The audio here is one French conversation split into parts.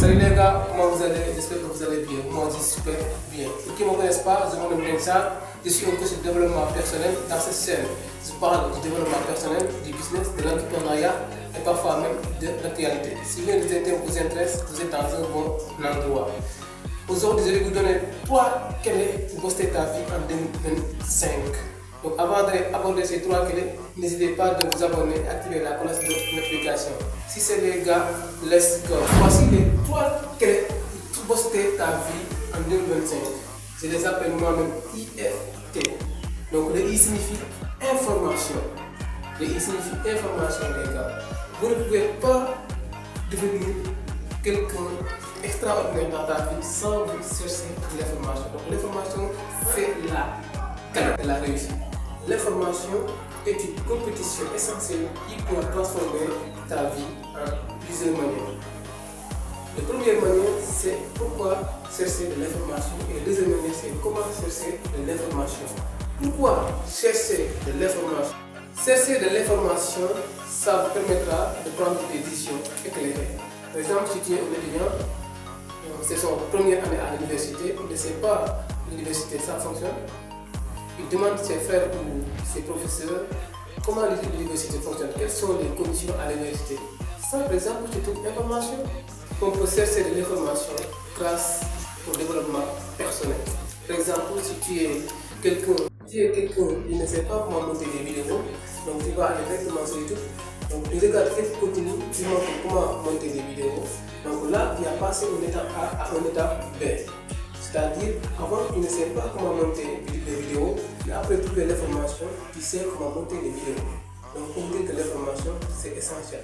Salut les gars, comment vous allez? J'espère que vous allez bien. Moi je suis super bien. Pour qui ne me connaissent pas, je m'appelle Vincent. Je suis un coach de développement personnel. Dans cette chaîne, je parle du développement personnel, du business, de l'entrepreneuriat et parfois même de l'actualité. Si l'un des thèmes vous intéresse, vous êtes dans un bon endroit. Aujourd'hui, je vais vous donner 3 clés pour booster ta vie en 2025. Donc avant d'aborder ces 3 clés, n'hésitez pas à vous abonner et activer la cloche de notification. Si c'est les gars, let's go. Voici les 3 clés pour booster ta vie en 2025. Je les appelle moi-même IFT. Donc le I signifie information. Le I signifie information les gars. Vous ne pouvez pas devenir quelqu'un extraordinaire dans ta vie sans vous chercher de l'information. Donc l'information c'est la clé de la réussite. L'information est une compétition essentielle qui peut transformer ta vie en plusieurs manières. La première manière, c'est pourquoi chercher de l'information et la deuxième manière, c'est comment chercher de l'information. Pourquoi chercher de l'information? Chercher de l'information, ça vous permettra de prendre des décisions éclairées. Par exemple, si tu es un étudiant, c'est son première année à l'université, il ne sait pas l'université, ça fonctionne. Il demande à ses frères ou ses professeurs comment l'université fonctionne, quelles sont les conditions à l'université. Ça, par exemple, c'est une information. On peut chercher de l'information grâce au développement personnel. Par exemple, si tu es quelqu'un qui ne sait pas comment monter des vidéos, donc tu vas aller directement sur YouTube. Donc tu regardes quelques contenus qui montrent comment monter des vidéos. Donc là, tu as passé d'un étape A à un étape B. C'est-à-dire, avant, tu ne sais pas comment monter des vidéos, mais après trouver l'information, tu sais comment monter des vidéos. Donc, pour dire que l'information, c'est essentiel.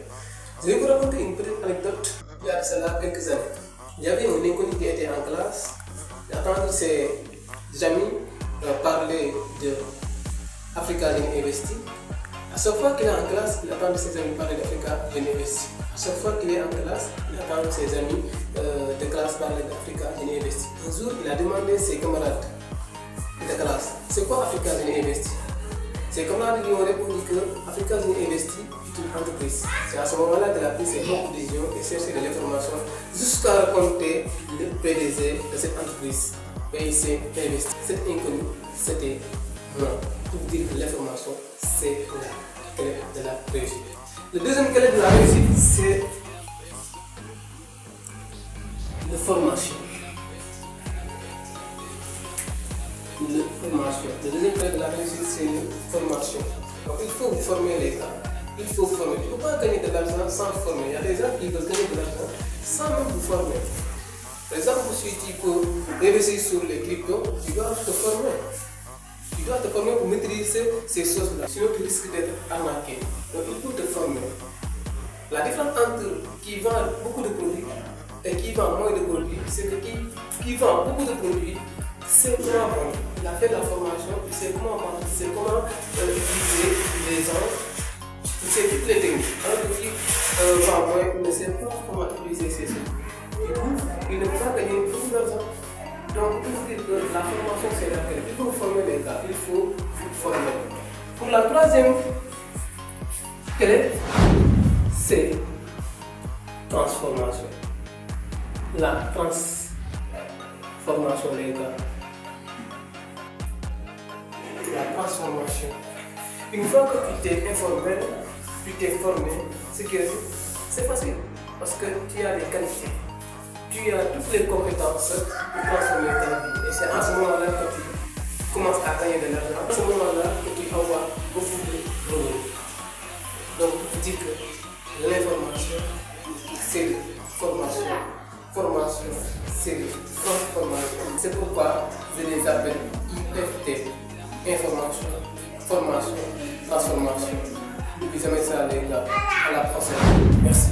Je vais vous raconter une petite anecdote. Il y a cela quelques années. Il y avait un inconnu qui était en classe, il a entendu ses amis parler de Africa Genie Investi. À chaque fois qu'il est en classe, il attend ses amis parler d'Africa Genie Investi. À chaque fois qu'il est en classe, il attend ses amis de classe parler d'Africa Genie Investi. Un jour, il a demandé à ses camarades de classe, c'est quoi Africa Genie Investi? Ses camarades lui ont répondu que Africa Genie Investi est une entreprise. C'est à ce moment-là qu'il a pris ses propres décisions et cherché de l'information jusqu'à raconter le PDG de cette entreprise. PIC Investi. Cet inconnu, c'était moi. Pour dire que l'information, c'est la clé de la réussite. La deuxième clé de la réussite, c'est la formation. La deuxième clé de la réussite, c'est la formation. Donc il faut vous former les gars. Il faut vous former. Tu ne peux pas gagner de l'argent sans former. Il y a des gens qui veulent gagner de l'argent sans même vous former. Par exemple, si tu peux investir sur les cryptos, tu dois te former. Tu dois te former pour maîtriser ces choses-là. Sinon, tu risques d'être arnaqué. Donc, il faut te former. La différence entre qui vend beaucoup de produits et qui vend moins de produits, c'est que qui vend beaucoup de produits, c'est comment vendre. Il a fait la formation, il sait comment vendre, il sait comment utiliser les gens, il sait toutes les techniques. Alors que qui vend moins, il ne sait pas comment utiliser ces choses. Du coup, il ne peut pas gagner beaucoup d'argent. Donc, pour dire que la formation, c'est la clé. Il faut former les gars, il faut former. Pour la troisième clé, c'est transformation. La transformation, les gars. La transformation. Une fois que tu t'es informé, tu t'es formé, c'est facile parce que tu as les qualités. Tu as toutes les compétences pour transformer ta vie. Et c'est à ce moment-là que tu commences à gagner de l'argent. À ce moment-là que tu envoies beaucoup de revenus. Donc, je dis que l'information, c'est la formation. Formation, c'est la transformation. C'est pourquoi je les appelle IFT. Information, formation, transformation. Depuis jamais ça, les gars. À la prochaine. Merci.